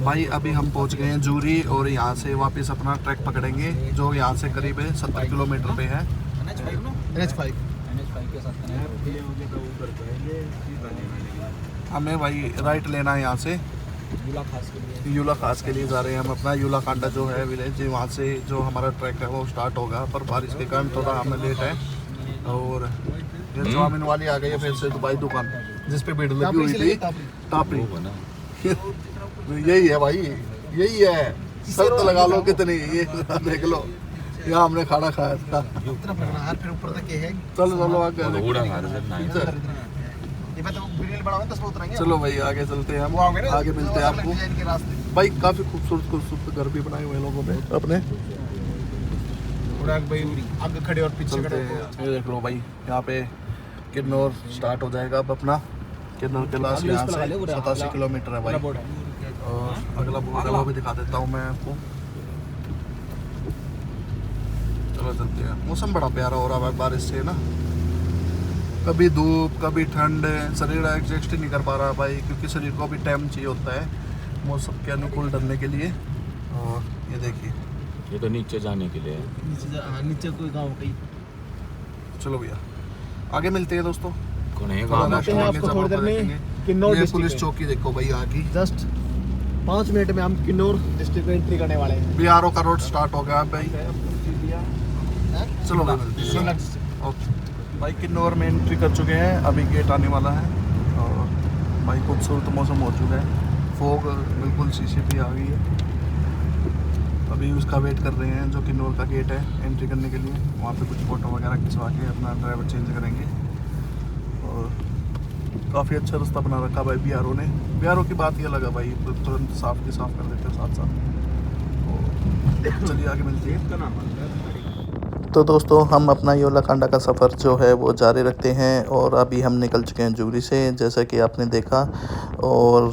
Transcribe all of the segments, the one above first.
भाई अभी हम पहुंच गए हैं जूरी और यहाँ से वापस अपना ट्रैक पकड़ेंगे जो यहाँ से करीब 70 किलोमीटर पे है। NH5 हमें भाई राइट लेना है यहाँ से। यूला खास के लिए जा रहे हैं हम। अपना यूला कांडा जो है विलेज, वहाँ से जो हमारा ट्रैक है वो स्टार्ट होगा, पर बारिश के कारण थोड़ा हमें लेट है। और ये चाउमीन वाली आ गई है फिर से दुबई दुकान, जिस पे भीड़ लगी हुई थी, टापरी। यही है भाई, यही है। शर्त लगा लो कितनी, ये देख लो, यहाँ हमने खाना खाया था। फिर ऊपर तक है। चलो चलो आगे चलो भाई आगे चलते हैं हम, आगे मिलते हैं आपको। भाई काफी खूबसूरत खूबसूरत घर भी बनाए हुए हैं लोगों ने अपने। आगे खड़े और पीछे चलते हैं। ये देख लो भाई, यहाँ पे किन्नौर स्टार्ट हो जाएगा अब अपना। किन्नौर के लास्ट यहाँ से 87 किलोमीटर है भाई। और अगला बोर्ड है वो भी दिखा देता हूँ मैं आपको। चलो चलते हैं। मौसम बड़ा प्यारा हो रहा है बारिश से ना, कभी धूप कभी ठंड, शरीर एडजस्ट ही नहीं कर पा रहा भाई, क्योंकि शरीर को भी टाइम चाहिए होता है मौसम के अनुकूल ढलने के लिए। और ये देखिए, ये तो नीचे जाने के लिए है। नीचे कोई गाँव कहीं। चलो भैया आगे मिलते हैं दोस्तों। कौन है थोड़ा गाँव में? रास्ते में आगे थोड़ी देर में देखेंगे। किन्नौर ये डिस्ट्रिक्ट पुलिस है। चौकी देखो भाई यहाँ की। जस्ट 5 मिनट में हम किन्नौर डिस्ट्रिक्ट में एंट्री करने वाले हैं। BRO का रोड स्टार्ट हो गया भाई। चलो भाई मिलते हैं। ओके भाई, किन्नौर में एंट्री कर चुके हैं, अभी गेट आने वाला है। और भाई खूबसूरत मौसम हो चुका है, फॉग बिल्कुल शीशे पे आ गई है। अभी उसका वेट कर रहे हैं जो किन्नौर का गेट है एंट्री करने के लिए। वहाँ पे कुछ फ़ोटो वगैरह खिंचवा के अपना ड्राइवर चेंज करेंगे। और काफ़ी अच्छा रास्ता बना रखा भाई BRO ने। BRO की बात ये लगा भाई, तुरंत साफ के साफ कर देते हैं साथ साथ। चलिए आगे मिलती है। तो दोस्तों हम अपना योलाकांडा का सफ़र जो है वो जारी रखते हैं। और अभी हम निकल चुके हैं जूरी से, जैसा कि आपने देखा। और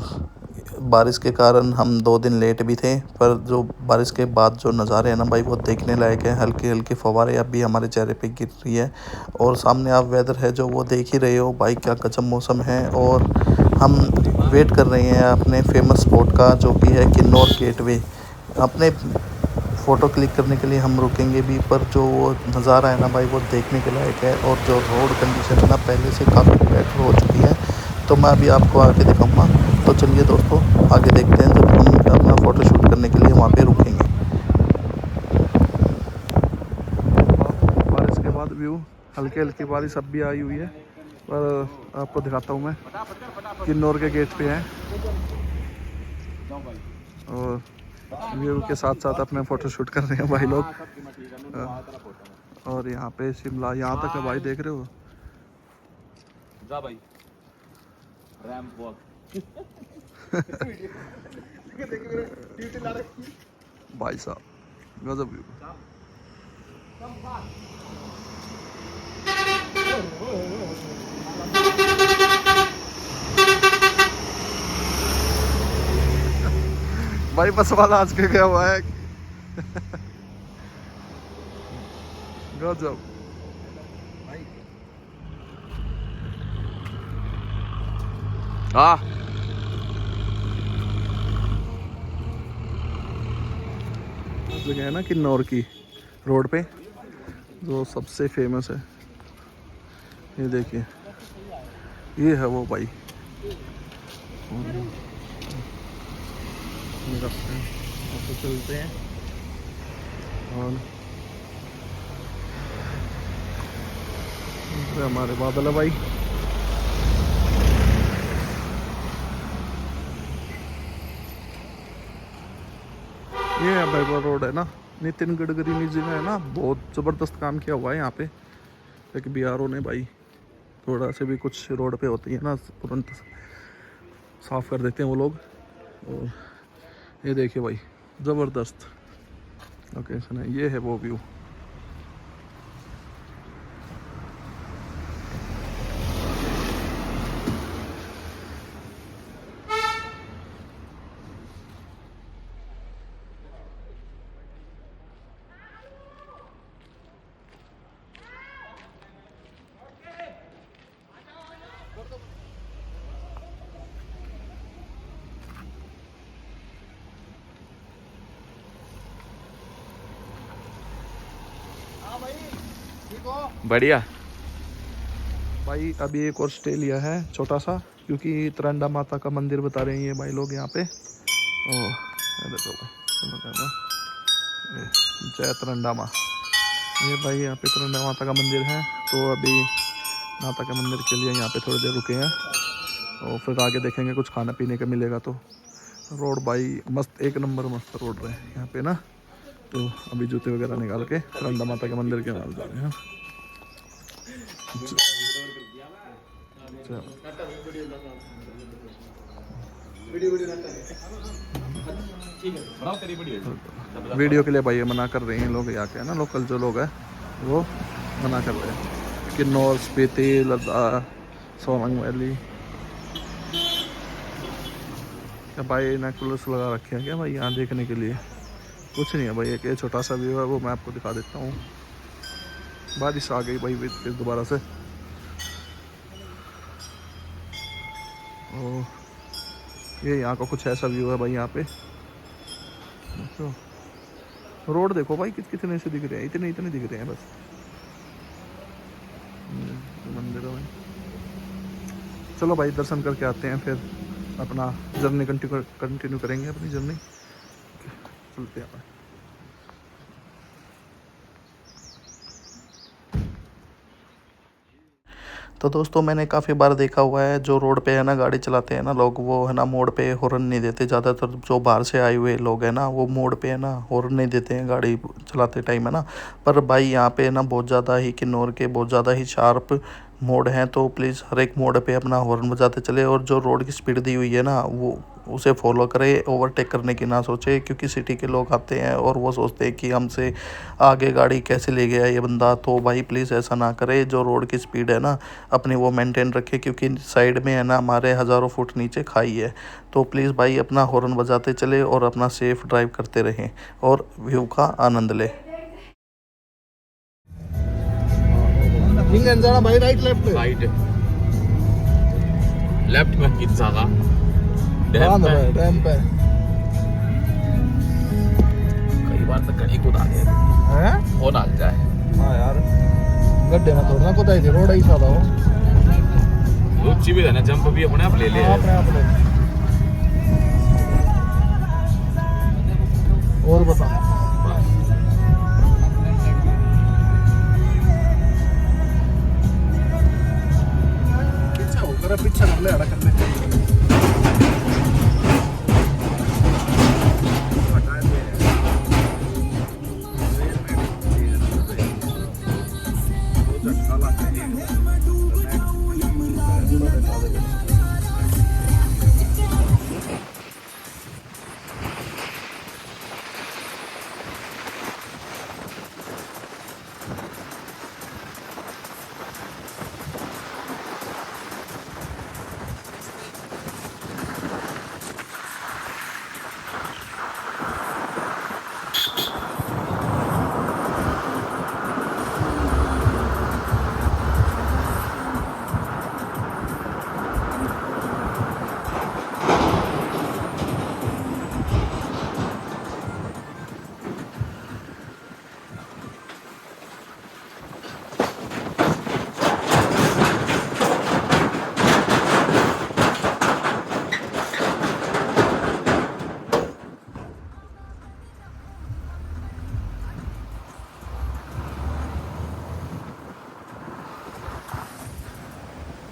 बारिश के कारण हम 2 दिन लेट भी थे, पर जो बारिश के बाद जो नज़ारे हैं ना भाई वो देखने लायक है। हल्की हल्की फव्वारें अभी हमारे चेहरे पे गिर रही है। और सामने आप वेदर है जो वो देख ही रहे हो भाई, क्या गजब मौसम है। और हम वेट कर रहे हैं अपने फेमस स्पॉट का, जो कि है किन्नौर गेटवे। अपने फ़ोटो क्लिक करने के लिए हम रुकेंगे भी, पर जो वो नज़ारा है ना भाई वो देखने के लायक है। और जो रोड कंडीशन है ना पहले से काफ़ी बेटर हो चुकी है, तो मैं अभी आपको आगे दिखाऊंगा। तो चलिए दोस्तों आगे देखते हैं जब हम अपना फ़ोटो शूट करने के लिए वहाँ पे रुकेंगे। बारिश के बाद व्यू, हल्की हल्की बारिश अब भी आई हुई है, पर आपको दिखाता हूँ मैं। किन्नौर के गेट पे है और व्यू के साथ साथ अपने फ़ोटो शूट कर रहे हैं भाई लोग। और यहाँ पे शिमला यहाँ तक है भाई, देख रहे हो। जा भाई रैंप वॉक। भाई साहब गजब व्यू। भाई बस वाला आज के गया हुआ है। गजब। हाँ जगह है ना किन्नौर की रोड पे जो सबसे फेमस है, ये देखिए, ये है वो भाई। रास्ते तो चलते हैं और हमारे बादल है भाई। ये है भाई वो रोड है ना, नितिन गडकरी जी ने है ना बहुत ज़बरदस्त काम किया हुआ है यहाँ पे। एक BRO ने भाई, थोड़ा से भी कुछ रोड पे होती है ना तुरंत साफ़ कर देते हैं वो लोग। और ये देखिए भाई ज़बरदस्त लोकेशन है, ये है वो व्यू। बढ़िया। भाई अभी एक और स्टे लिया है छोटा सा, क्योंकि तरंडा माता का मंदिर बता रहे हैं ये भाई लोग यहाँ पे। ओह ये देखो भाई, जय तरंडा माँ। ये भाई यहाँ पे तरंडा माता का मंदिर है, तो अभी माता के मंदिर के लिए यहाँ पे थोड़ी देर रुके हैं और फिर आगे देखेंगे कुछ खाना पीने का मिलेगा। तो रोड भाई मस्त, एक नंबर मस्त रोड रहे यहाँ पे ना। तो अभी जूते वगैरह निकाल के तरंडा माता के मंदिर के नाम जा रहे हैं। वीडियो के लिए भाई मना कर रहे हैं लोग यहाँ के, है ना, लोकल जो लोग हैं वो मना कर रहे हैं। किन्नौर, स्पीति, लद्दाख, सोलंग वैली। क्या भाई नेकलेस लगा रखे हैं क्या भाई यहाँ देखने के लिए? कुछ नहीं है भाई, एक छोटा सा व्यू है वो मैं आपको दिखा देता हूँ। बारिश आ गई भाई फिर दोबारा से। ओ ये यहाँ का कुछ ऐसा व्यू है भाई यहाँ पे। तो रोड देखो भाई कितने से दिख रहे हैं, इतने इतने दिख रहे हैं बस। मंदिर है भाई। चलो भाई दर्शन करके आते हैं, फिर अपना जर्नी कंटिन्यू करेंगे अपनी जर्नी। चलते हैं। तो दोस्तों मैंने काफ़ी बार देखा हुआ है, जो रोड पे है ना गाड़ी चलाते हैं ना लोग, वो है ना मोड़ पे हॉर्न नहीं देते। ज़्यादातर जो बाहर से आए हुए लोग हैं ना, वो मोड़ पे है ना हॉर्न नहीं देते हैं गाड़ी चलाते टाइम, है ना। पर भाई यहाँ पे ना बहुत ज़्यादा ही किन्नौर के बहुत ज़्यादा ही शार्प मोड़ हैं, तो प्लीज़ हर एक मोड़ पे अपना हॉर्न बजाते चले। और जो रोड की स्पीड दी हुई है ना वो उसे फॉलो करे, ओवरटेक करने की ना सोचे, क्योंकि सिटी के लोग आते हैं और वो सोचते हैं कि हमसे आगे गाड़ी कैसे ले गया ये बंदा। तो भाई प्लीज़ ऐसा ना करे, जो रोड की स्पीड है ना अपनी वो मेंटेन रखे, क्योंकि साइड में है ना हमारे हज़ारों फुट नीचे खाई है। तो प्लीज़ भाई अपना हॉर्न बजाते चले और अपना सेफ ड्राइव करते रहें और व्यू का आनंद लें। जाना भाई, राइट लेफ्ट राइट लेफ्ट में किस जगह डैम पे कई बार तो कहीं कूदा दे हैं हो डाल जाए। हाँ यार, गड्ढे में थोड़ा ना कुदाई थी, रोड ऐसा था वो। ऊंची भी है ना, जंप भी अपने आप ले ले। अपने आप ले। और बता पीछे होकर पीछे कर ले, अड़ा कर ले।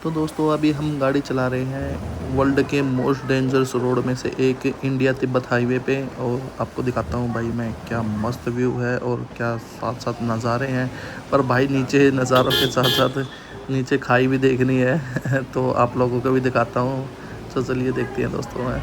तो दोस्तों अभी हम गाड़ी चला रहे हैं वर्ल्ड के मोस्ट डेंजरस रोड में से एक, इंडिया तिब्बत हाईवे पे। और आपको दिखाता हूँ भाई मैं, क्या मस्त व्यू है और क्या साथ साथ नज़ारे हैं। पर भाई नीचे नज़ारों के साथ साथ नीचे खाई भी देखनी है तो आप लोगों को भी दिखाता हूँ। तो चलिए देखते हैं दोस्तों मैं।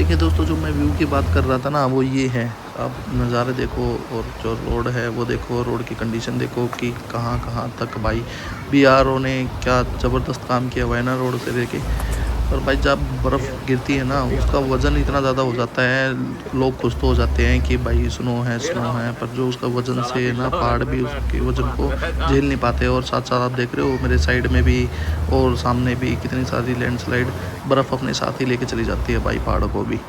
देखिए दोस्तों, जो मैं व्यू की बात कर रहा था ना, वो ये है। आप नज़ारे देखो और जो रोड है वो देखो, रोड की कंडीशन देखो कि कहाँ कहाँ तक भाई बीआरओ ने क्या ज़बरदस्त काम किया हुआ है ना रोड से लेके। और भाई जब बर्फ़ गिरती है ना, उसका वज़न इतना ज़्यादा हो जाता है, लोग खुश तो हो जाते हैं कि भाई स्नो है, पर जो उसका वज़न से ना पहाड़ भी उसके वज़न को झेल नहीं पाते। और साथ साथ आप देख रहे हो मेरे साइड में भी और सामने भी कितनी सारी लैंडस्लाइड बर्फ़ अपने साथ ही लेके चली जाती है भाई पहाड़ों को भी।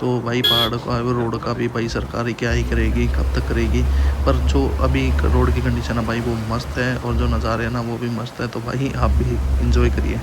तो भाई पहाड़ का रोड का भी भाई सरकार ही क्या ही करेगी, कब तक करेगी। पर जो अभी रोड की कंडीशन है भाई वो मस्त है, और जो नज़ारे हैं ना वो भी मस्त है। तो भाई आप भी इंजॉय करिए।